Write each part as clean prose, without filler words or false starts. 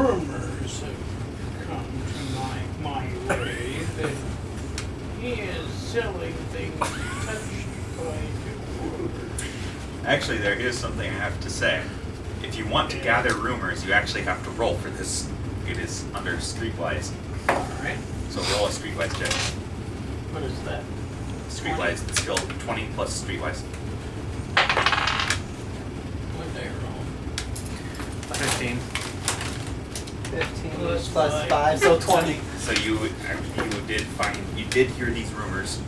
rumors have come to my way that he is selling things touched by dwarves. Actually, there is something I have to say. If you want to gather rumors, you actually have to roll for this. It is under Streetwise. Alright. So roll a Streetwise check. What is that? Streetwise, the skill 20 plus Streetwise. What did I roll? 15. 15 Plus plus five. 5, so 20. So you did hear these rumors.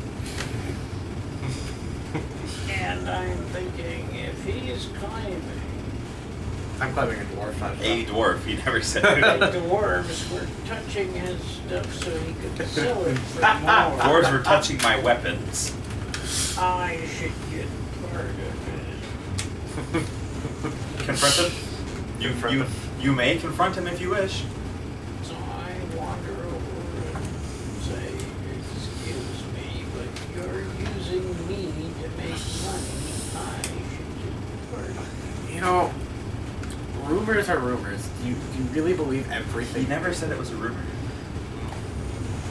And I'm thinking, if he's climbing, I'm climbing a dwarf, not A dwarf, he never said the who. dwarves were touching his stuff so he could sell it for more. Dwarves were touching my weapons. I should get part of it. Confront him? You may confront him if you wish. So I wander over and say, excuse me, but you're using me to make money. I should get part of it. You know, rumors are rumors. Do you really believe He everything? never said it was a rumor.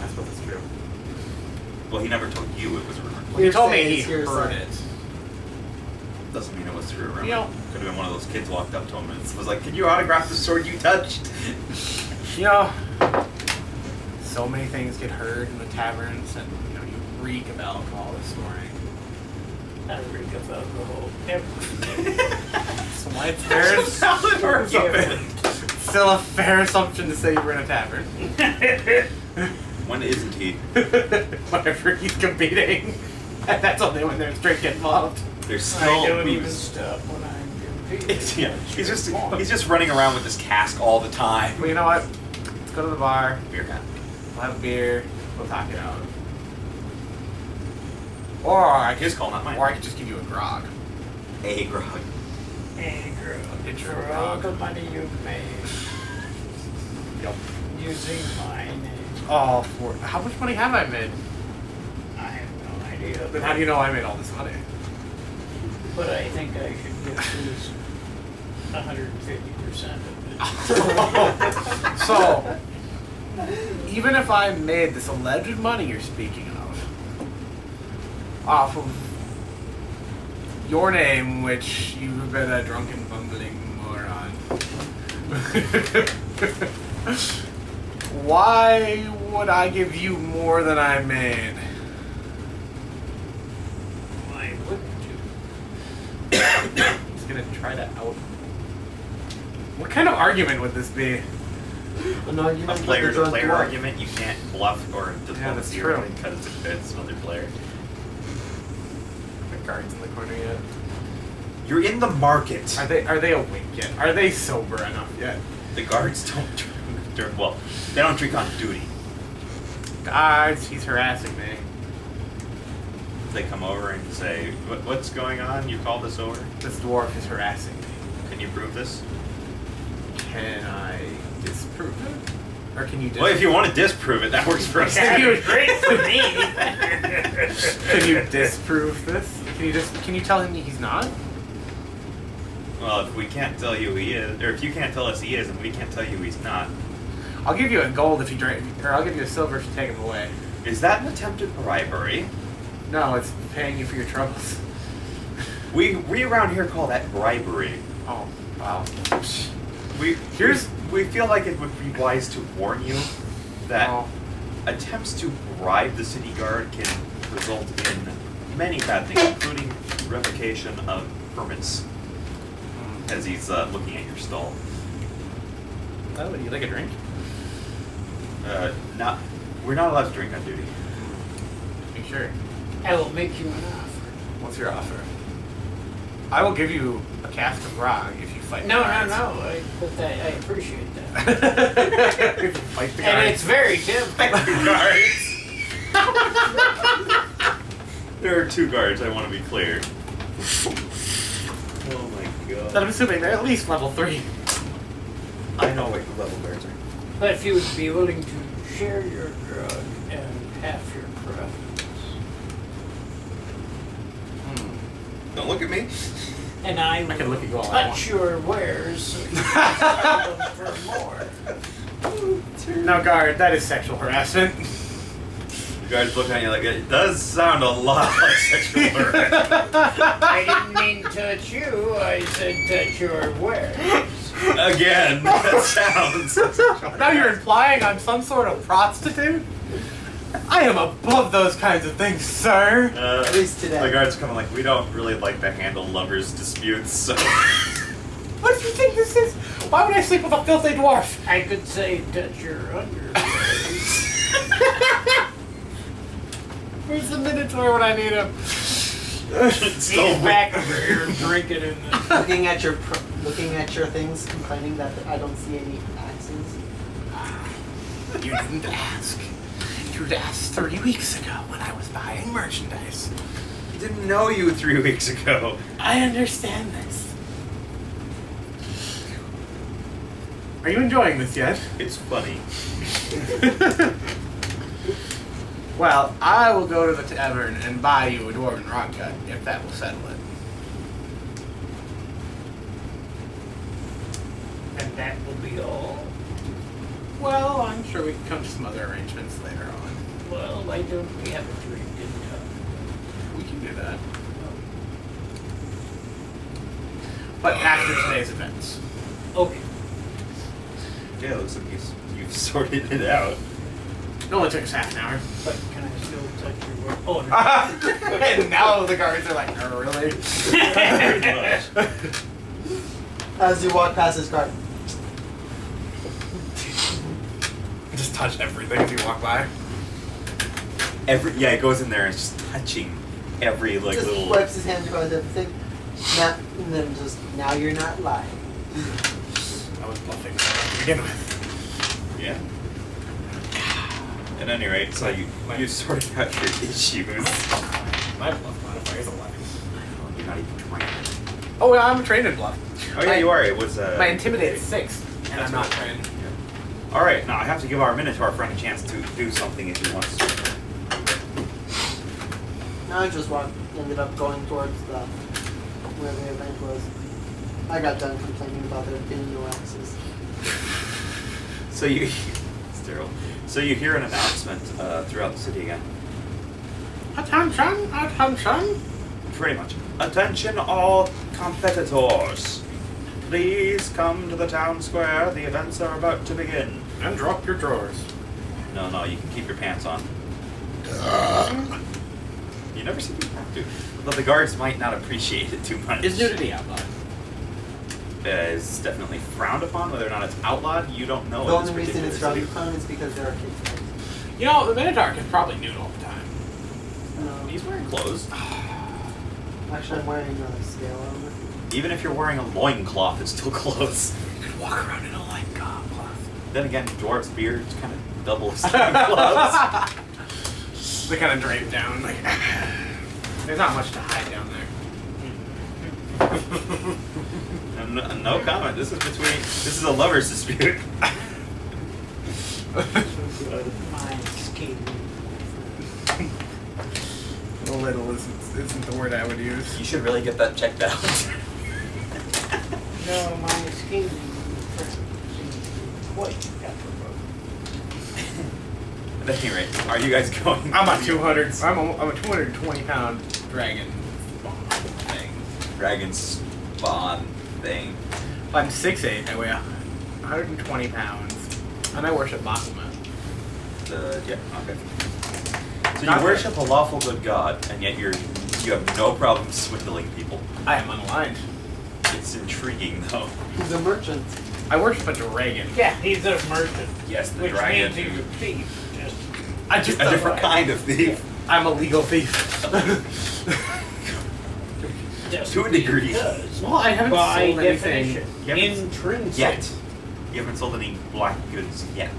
I suppose it's true. Well, he never told you it was a rumor. Well, you told me Hearsay he is hearsay. heard it. Doesn't mean it was true rumor. You know- Could have been one of those kids walked up to him and was like, "Can you autograph the sword you touched?" You know, so many things get heard in the taverns, and you reek of alcohol this morning. I reek of alcohol every So why it's fair, Valid argument. still a fair assumption to say you were in a tavern. When isn't he? Whenever he's competing, and that's only when there's drink involved. There's I still don't even booze. stop when I'm competing. Yeah, he's just running around with this cask all the time. Well, you know what? Let's go to the bar. Beer hat. We'll have a beer. We'll talk it out. Or I His could, call, not mine. or I could just give you a grog. A grog. Hey, girl, It's for your all grog. the money you've made Yep. using my name, Oh, how much money have I made? I have no idea. Then how do you know I made all this money? But I think I should get at least 150% of it. So, even if I made this alleged money you're speaking of off of your name, which you've been a drunken, bumbling moron, why would I give you more than I made? Why wouldn't you? He's gonna try to out. What kind of argument would this be? An A argument with player the to drunk player dwarf. argument, you can't bluff or Yeah, that's diplomacy true. because it's another player. The guards in the corner yet? You're in the market. Are they awake yet? Are they sober enough yet? The guards don't drink. Well, they don't drink on duty. Guards, he's harassing me. They come over and say, "What's going on? You called us over. This dwarf is harassing me. Can you prove this?" Can I disprove it? Or can you Well, if you want to disprove it, that works for us. That'd be great for me. Can you disprove this? Can you tell him he's not? Well, if we can't tell you who he is, or if you can't tell us he is, and we can't tell you he's not, I'll give you a gold if you drink, or I'll give you a silver if you take him away. is that an attempted bribery? No, it's paying you for your troubles. We around here call that bribery. Oh, wow. We feel like it would be wise to warn you that Oh. attempts to bribe the city guard can result in many bad things, including revocation of permits. As he's looking at your stall. Oh, would you like a drink? We're not allowed to drink on duty. Be sure. I will make you an offer. What's your offer? I will give you a cask of grog if you fight the No. guards. I appreciate that. If you fight the And guards. it's very tempting. Guards. There are 2 guards. I want to be clear. Oh my god. But I'm assuming they're at least level 3. I know what level guards are. But if you would be willing to share your drug and half your profits. Don't look at me. And I I can look at you will all I touch your wares so you can sell them for more. No, guard, that is sexual harassment. The guard's looking at you like, it does sound a lot like sexual harassment. I didn't mean touch you, I said touch your wares. Again, that sounds sexual Now you're harassment. implying I'm some sort of prostitute? I am above those kinds of things, sir. At least today. The guard's coming like, we don't really like to handle lovers' disputes, so... What do you think this is? Why would I sleep with a filthy dwarf? I could say touch your underwear. Where's the Minotaur when I need him? Still He's back over here drinking in the... looking at your things, complaining that I don't see any axes. You didn't ask. You'd asked 3 weeks ago when I was buying merchandise. didn't know you 3 weeks ago. I understand this. Are you enjoying this yet? It's funny. Well, I will go to the tavern and buy you a dwarven rock cut, if that will settle it. And that will be all. Well, I'm sure we can come to some other arrangements later on. Well, why don't we have a drink and talk? We can do that. But after today's events. Okay. Yeah, it looks like you've sorted it out. It only took us half an hour. But can I still touch your work? Oh, no. And now the guards are like, oh, really? Very much. As you walk past his cart. Just touch everything as you walk by. Yeah, it goes in there and it's just touching every like just little. wipes his hands across everything. And then just, now you're not lying. I was bluffing to begin with. Yeah. At any rate, so you sorted out your issues. My bluff modifier is 11. You're not even trained. Oh, yeah, I'm trained in bluff. Oh yeah, you are. It was My intimidate is 6, and I'm not right. trained. All right, now I have to give our Minotaur friend a chance to do something if he wants to. Now I just ended up going towards where the event was. I got done complaining about there being no axes. So you, sterile. So you hear an announcement throughout the city again. Attention, attention. Pretty much. Attention all competitors. Please come to the town square. The events are about to begin. And drop your drawers. No, you can keep your pants on. You never see people do. But the guards might not appreciate it too much. Is nudity outlawed? Is definitely frowned upon. Whether or not it's outlawed, you don't know. The in this only reason it's particular frowned upon is because there are kids. You know, the Minotaur can probably nude all the time. No. city. He's wearing clothes. Actually, I'm wearing a scale armor. Even if you're wearing a loincloth, it's still clothes. You could walk around in a light cloth. Then again, dwarves' beards kind of double as clothes. They kind of drape down. Like, there's not much to hide down there. No comment. This is a lover's dispute. My skin. A little isn't the word I would use. You should really get that checked out. No, my skin seems quite apropos. At any rate, are you guys going? I'm a 200. I'm a 220-pound dragon thing. Dragon spawn thing. I'm 6'8". I weigh 120 pounds, and I worship Baphomet. Yeah. Okay. So Not you worship a lawful good god, and yet you have no problem swindling people. I am unaligned. It's intriguing, though. He's a merchant. I worship a dragon. Yeah, he's a merchant. Yes, the Which dragon. means he's a thief. Just A different kind of thief. I'm a legal thief. To a degree. Because Well, I haven't by sold anything definition, You haven't- intrinsic. Yet. You haven't sold any black goods yet.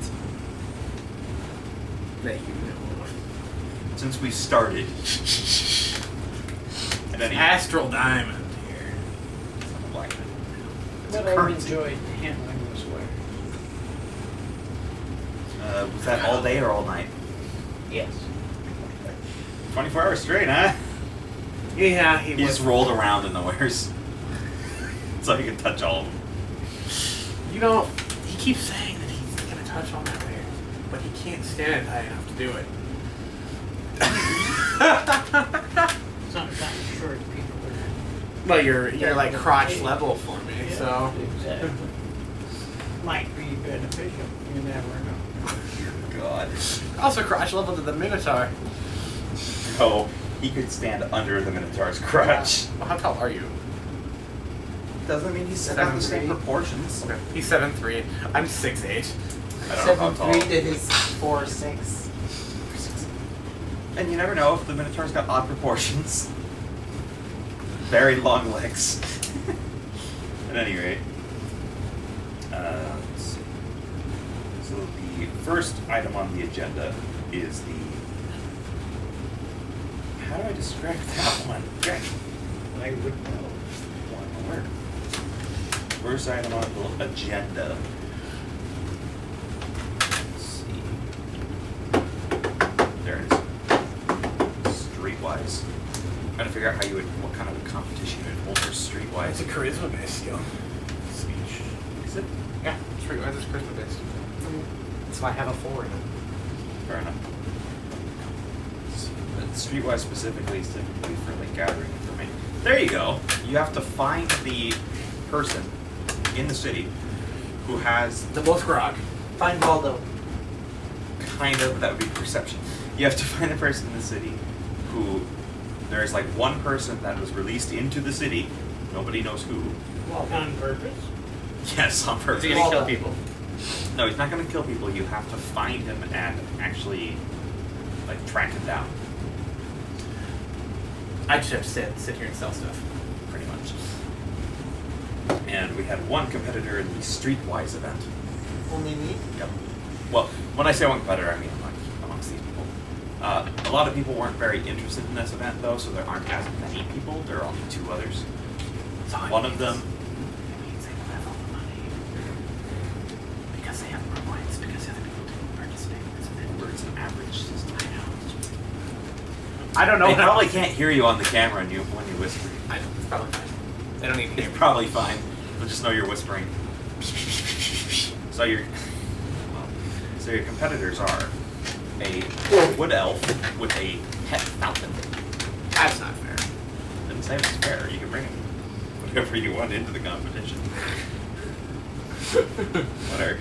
that you know of. Since we started. And then Astral diamond here. black. It's But a I've currency. enjoyed handling this way. Was that all day or all night? Yes. 24 hours straight, huh? Yeah, he He just rolled around in the wares. so he can touch all of them. You know, he keeps saying that he's gonna touch all my wares, but he can't stand it high enough to do it. Sometimes short people are. Well, you're like crotch level for me, Yeah, so. exactly. Might be beneficial. You never know. God. Also crotch level to the Minotaur. Oh, he could stand under the Minotaur's crutch. Well, how tall are you? Doesn't mean he's got the same 7'3". proportions. Okay. He's 7'3". I'm 6'8". I don't know how tall. 7'3" to his 4'6". And you never know if the Minotaur's got odd proportions. Very long legs. At any rate. Let's see. So the first item on the agenda is the... How do I describe that one? Okay. I would know. One word. First item on the agenda. Let's see. There it is. Streetwise. I'm trying to figure out what kind of a competition you would hold for Streetwise. It's a charisma based skill. Speech. Is it? Yeah, Streetwise is charisma based. That's why I have a 4 in it. Fair enough. But Streetwise specifically is typically for like gathering information. There you go. You have to find the person in the city who has The most grog. Find Waldo. kind of, that would be perception. You have to find the person in the city who, there's like one person that was released into the city, nobody knows who. Well, on purpose. Yes, on purpose. He's gonna kill people. No, he's not going to kill people. You have to find him and actually, like, track him down, I just have to sit here and sell stuff. pretty much. And we had one competitor in the Streetwise event. Only me? Yep. Well, when I say one competitor, I mean like amongst these people. A lot of people weren't very interested in this event, though, so there aren't as many people. There are only 2 others. One of them. It means they don't have all the money. Because they have more points, because the other people didn't participate in this event. Where it's an average system. I don't know. They probably can't hear you on the camera when you whisper. I know, it's probably fine. They don't need to hear It's me. probably fine. They'll just know you're whispering. So your competitors are a wood elf with a pet falcon. That's not fair. Didn't say it was fair. You can bring whatever you want into the competition. Whatever.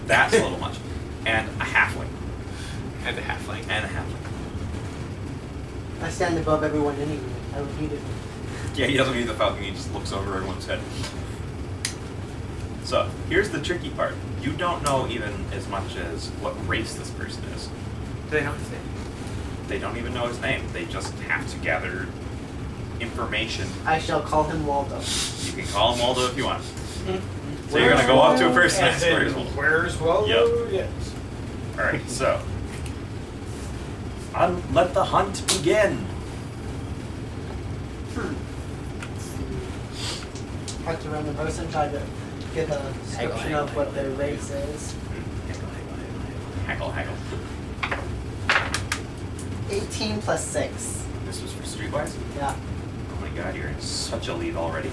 That's a little much. And a halfling. And a halfling. And a halfling. I stand above everyone anyway. I don't need it. Yeah, he doesn't need the falcon, he just looks over everyone's head. So, here's the tricky part. You don't know even as much as what race this person is. Do they know his name? They don't even know his name. They just have to gather information. I shall call him Waldo. You can call him Waldo if you want. So you're gonna go up to a person and ask where's Waldo. Where's Waldo? Yep. Yes. Alright, so. Let the hunt begin. Let's see. Talk to random person, try to get a description of what their race is. Haggle. 18 plus 6. This was for Streetwise? Yeah. Oh my god, you're in such a lead already.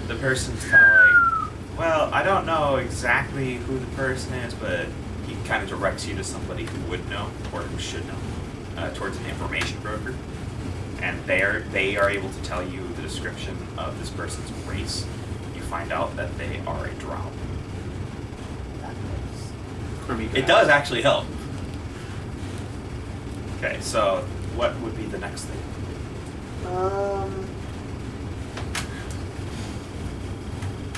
The person's kind of like, well, I don't know exactly who the person is, but he kind of directs you to somebody who would know, or who should know, towards an information broker. And they are able to tell you the description of this person's race. You find out that they are a drow. That works. It does actually help. Okay, so what would be the next thing?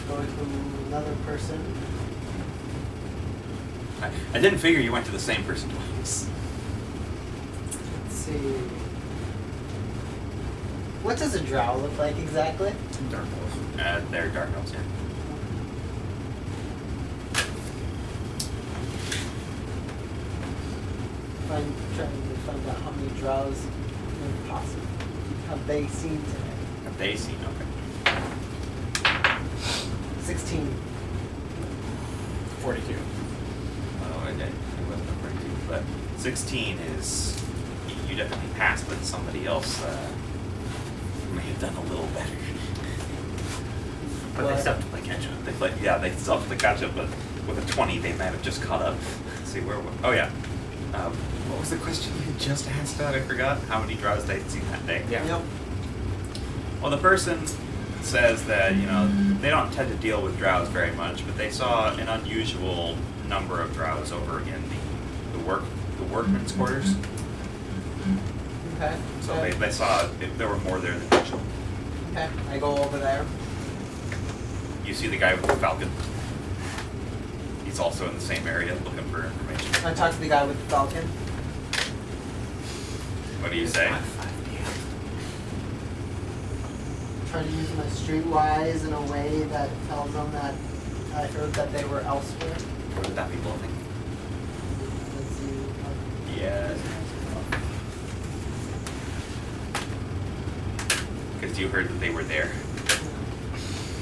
Go to another person. I didn't figure you went to the same person twice. Let's see. What does a drow look like exactly? Dark wolf. They're dark elves, yeah. I'm trying to find out how many drows have they seen today. Have they seen? Okay. 16. 42. Oh, it wasn't a 42, but 16 is, you definitely passed, but somebody else may have done a little better. But they still have to play catch up. They still have to catch up, but with a 20, they might have just caught up. Let's see, oh yeah. What was the question you just asked about? I forgot. How many drows they'd seen that day? Yeah. Yep. Well, the person says that, they don't tend to deal with drows very much, but they saw an unusual number of drows over in the workmen's quarters. Okay. So they saw there were more there than usual. Okay. I go over there. You see the guy with the falcon. He's also in the same area looking for information. I talk to the guy with the falcon. What do you say? Try to use my streetwise in a way that tells them that I heard that they were elsewhere. Would that be bluffing? Let's see. Yes. Because you heard that they were there.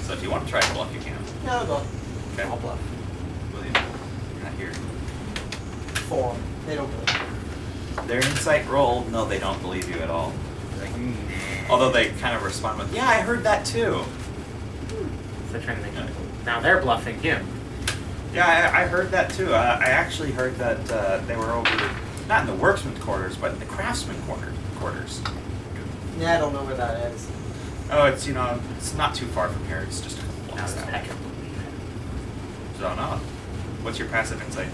So if you want to try to bluff, you can. Yeah, I'll go. Okay. I'll bluff. William, you're not here. 4. They don't believe. Their insight roll, no, they don't believe you at all. Like, Although they kind of respond with, yeah, I heard that too. they're trying to make it. Now they're bluffing him. Yeah, I heard that too. I actually heard that they were over, not in the worksman's quarters, but in the craftsman quarters. Yeah, I don't know where that is. Oh, it's not too far from here. It's just a couple Now blocks it's out. I can believe it. So, no. What's your passive insight?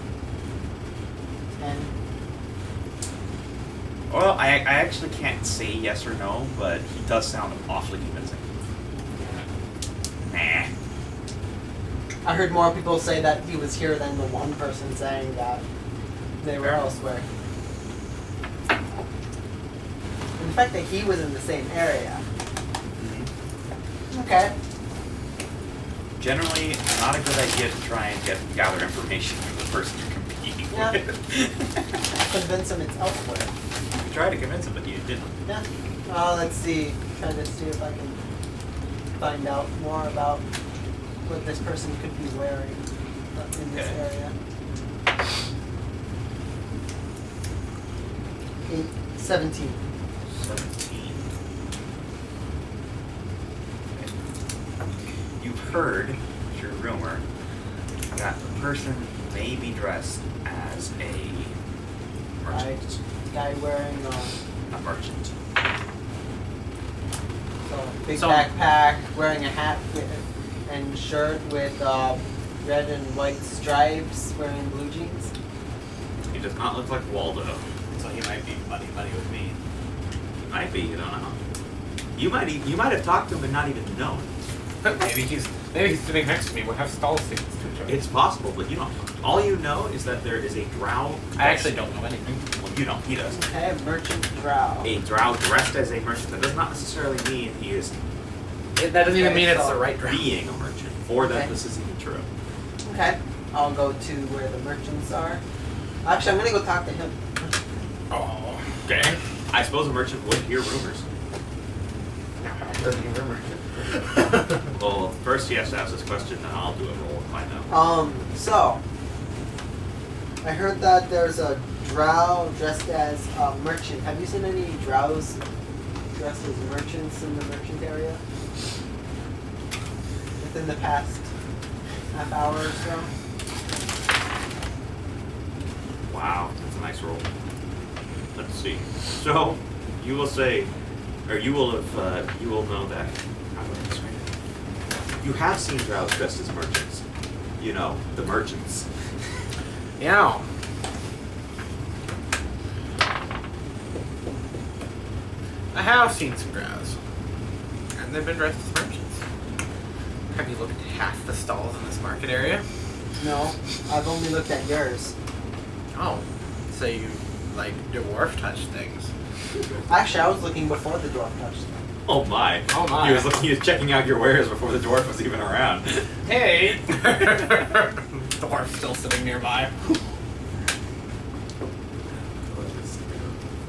10. Well, I actually can't say yes or no, but he does sound awfully convincing. Nah. I heard more people say that he was here than the one person saying that they were Fair. elsewhere. And the fact that he was in the same area. Okay. Generally, not a good idea to try and gather information from the person you're competing Yeah. with. Convince him it's elsewhere. You tried to convince him, but you didn't. Yeah. Let's see. Try to see if I can find out more about what this person could be wearing in this Okay. area. 17. 17. You've heard, through rumor, that the person may be dressed as a merchant. Guy wearing A merchant. big So- backpack, wearing a hat and shirt with red and white stripes, wearing blue jeans. He does not look like Waldo. So he might be buddy with me. He might be, you don't know. You might have talked to him and not even known. maybe he's sitting next to me. We'll have stall seats to each other. It's possible, but you don't. All you know is that there is a drow. I actually don't know anything. Well, you don't. He does. Okay, merchant drow. A drow dressed as a merchant. That does not necessarily mean he is That doesn't even Okay, mean it's so the right route. being a merchant, or that Okay. this is even true. Okay, I'll go to where the merchants are. Actually, I'm gonna go talk to him. Oh. Okay. I suppose a merchant would hear rumors. Doesn't even remember. Well, first he has to ask this question, and I'll do a roll and find out. So I heard that there's a drow dressed as a merchant. Have you seen any drows dressed as merchants in the merchant area? Within the past half hour or so? Wow, that's a nice roll. Let's see. So, you will say, or you will have, you will know that. How do I describe it? You have seen drows dressed as merchants. You know, the merchants. Yeah. I have seen some drows. And they've been dressed as merchants. Have you looked at half the stalls in this market area? No, I've only looked at yours. Oh. So you, like, dwarf touch things. Actually, I was looking before the dwarf touched them. Oh my. Oh my. He was checking out your wares before the dwarf was even around. Hey! Dwarf still sitting nearby.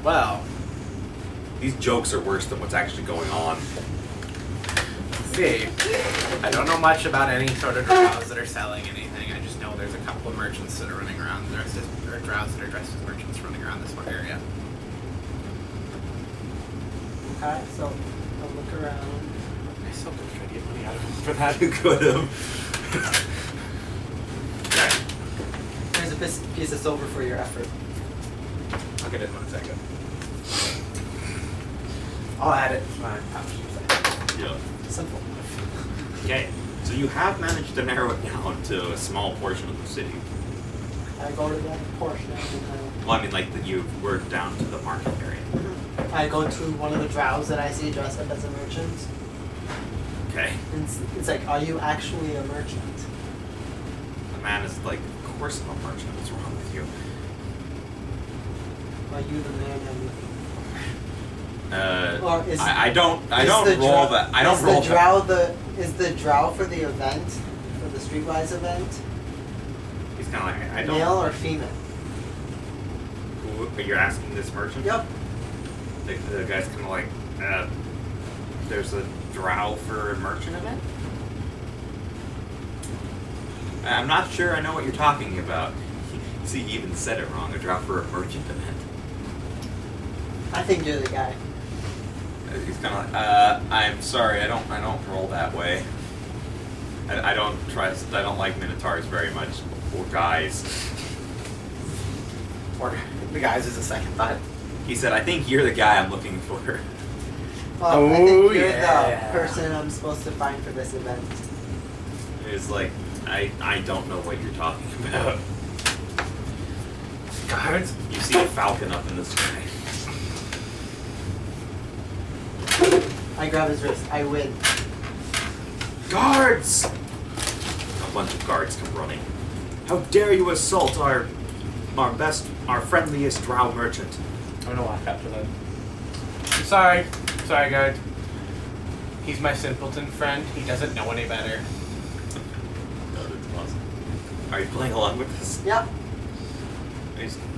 Well, These jokes are worse than what's actually going on. see, I don't know much about any sort of drows that are selling anything. I just know there's a couple of merchants that are running around, or drows that are dressed as merchants running around this one area. Okay, so I'll look around. I still could try to get money out of him for that. You could have. Okay. There's a piece of silver for your effort. I'll get it in 1 second. I'll add it to my pouch. Yeah. Simple. Okay. So you have managed to narrow it down to a small portion of the city. I go to that portion and Well, I mean, like that you were down to the market area. I go to one of the drows that I see dressed up as a merchant. Okay. And it's like, are you actually a merchant? The man is like, of course I'm a merchant. What's wrong with you? Are you the man I'm looking Or is- I don't is roll the drow- that. I don't is roll the drow is the drow for the event, for the Streetwise event, He's kind of like, I don't. male or female? Who, you're asking this merchant? Yep. The guy's kind of like, there's a drow for a merchant event? I'm not sure I know what you're talking about. See, he even said it wrong. A drow for a merchant event. I think you're the guy. He's kind of like, I'm sorry, I don't roll that way. I don't like minotaurs very much, or guys. Or the guys is a second thought. He said, I think you're the guy I'm looking for. Well, I Oh, think you're yeah. the person I'm supposed to find for this event. He's like, I don't know what you're talking about. Guards? You see a falcon up in the sky. I grab his wrist. I win. Guards! A bunch of guards come running. How dare you assault our friendliest drow merchant? I'm gonna walk up to them. I'm sorry. Sorry, guard. He's my simpleton friend. He doesn't know any better. No, that's awesome. Are you playing along with this? Yep.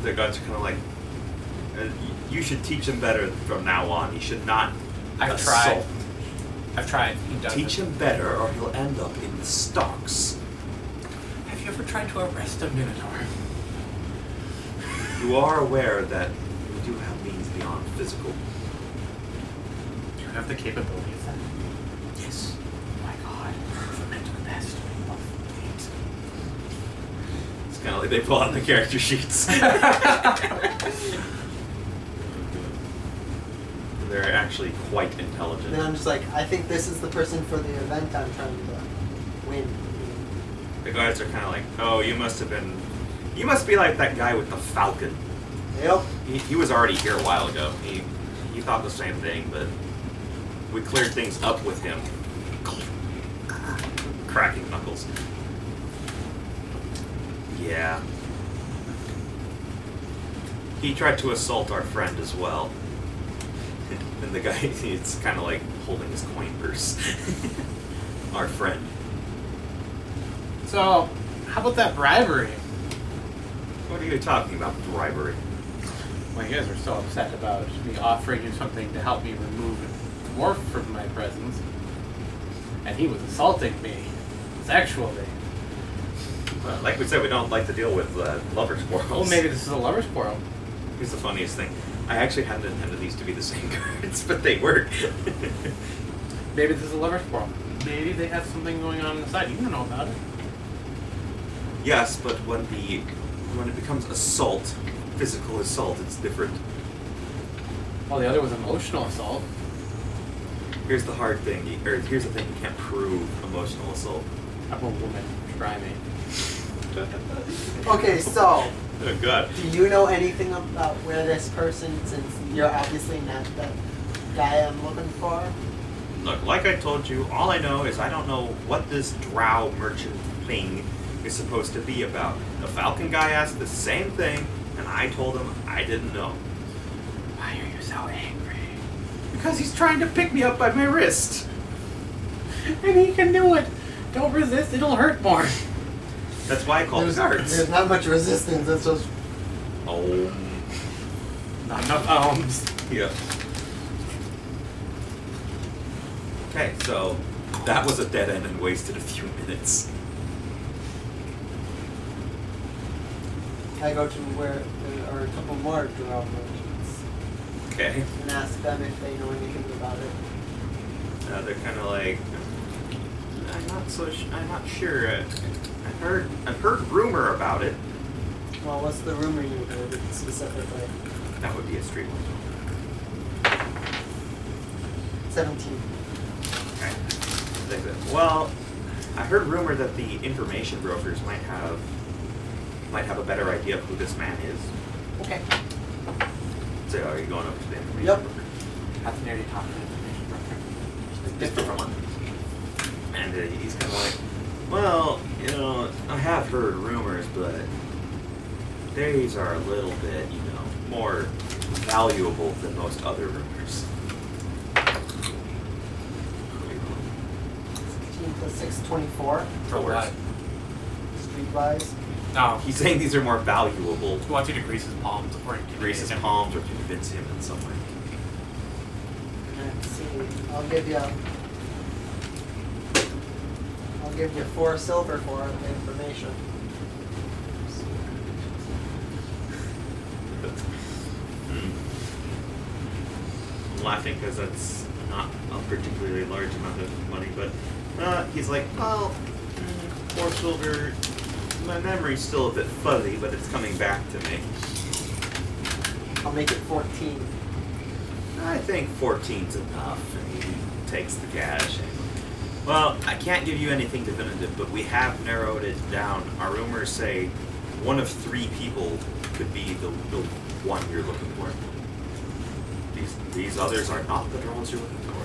The guards are kind of like, you should teach him better from now on. He should not I've assault. tried. He doesn't. Teach him better, or he'll end up in the stocks. Have you ever tried to arrest a minotaur? You are aware that we do have means beyond physical. Do you have the capability of that? Yes. Oh my god. We're meant to the best. It's kind of like they pull out the character sheets. They're actually quite intelligent. Then I'm just like, I think this is the person for the event I'm trying to win. The guards are kind of like, oh, you must be like that guy with the falcon. Yep. He was already here a while ago. He thought the same thing, but we cleared things up with him. Cracking knuckles. Yeah. He tried to assault our friend as well. And the guy, it's kind of like holding his coin purse. Our friend. So, how about that bribery? What are you talking about, bribery? Well, you guys were so upset about me offering you something to help me remove a dwarf from my presence. And he was assaulting me sexually. Well, like we said, we don't like to deal with lover squirrels. Well, maybe this is a lover's quarrel. Here's the funniest thing. I actually hadn't intended these to be the same cards, but they were. Maybe this is a lover's quarrel. Maybe they have something going on inside. You don't know about it. Yes, but when it becomes assault, physical assault, it's different. Well, the other was emotional assault. Here's the hard thing, here's the thing, you can't prove emotional assault. I'm a woman. Try me. Okay, so Oh god. do you know anything about where this person, since you're obviously not the guy I'm looking for? Look, like I told you, all I know is I don't know what this drow merchant thing is supposed to be about. The Falcon guy asked the same thing, and I told him I didn't know. Why are you so angry? Because he's trying to pick me up by my wrist. And he can do it. Don't resist. It'll hurt more. That's why I call the guards. There's not much resistance. It's just Oh. Not enough ohms. Yeah. Okay, so that was a dead end and wasted a few minutes. I go to where there are a couple more drow merchants Okay. and ask them if they know anything about it. They're kind of like, I'm not sure. I've heard rumor about it. Well, what's the rumor you heard specifically? That would be a street one. 17. Okay. Well, I heard rumor that the information brokers might have a better idea of who this man is. Okay. So are you going over to the information Yep. broker? That's nearly talk to the information broker. Just different one. And he's kind of like, well, I have heard rumors, but these are a little bit, more valuable than most other rumors. 16 plus 6, 24. For what? Streetwise. No, He's saying these are more valuable. he wants you to grease his palms or Grease his palms or convince him in some way. Let's see. I'll give you 4 silver for the information. I'm laughing because that's not a particularly large amount of money, but he's like, well, 4 silver, my memory's still a bit fuzzy, but it's coming back to me. I'll make it 14. I think 14's enough, and he takes the cash. Well, I can't give you anything definitive, but we have narrowed it down. Our rumors say one of 3 people could be the one you're looking for. These others are not the ones you're looking for.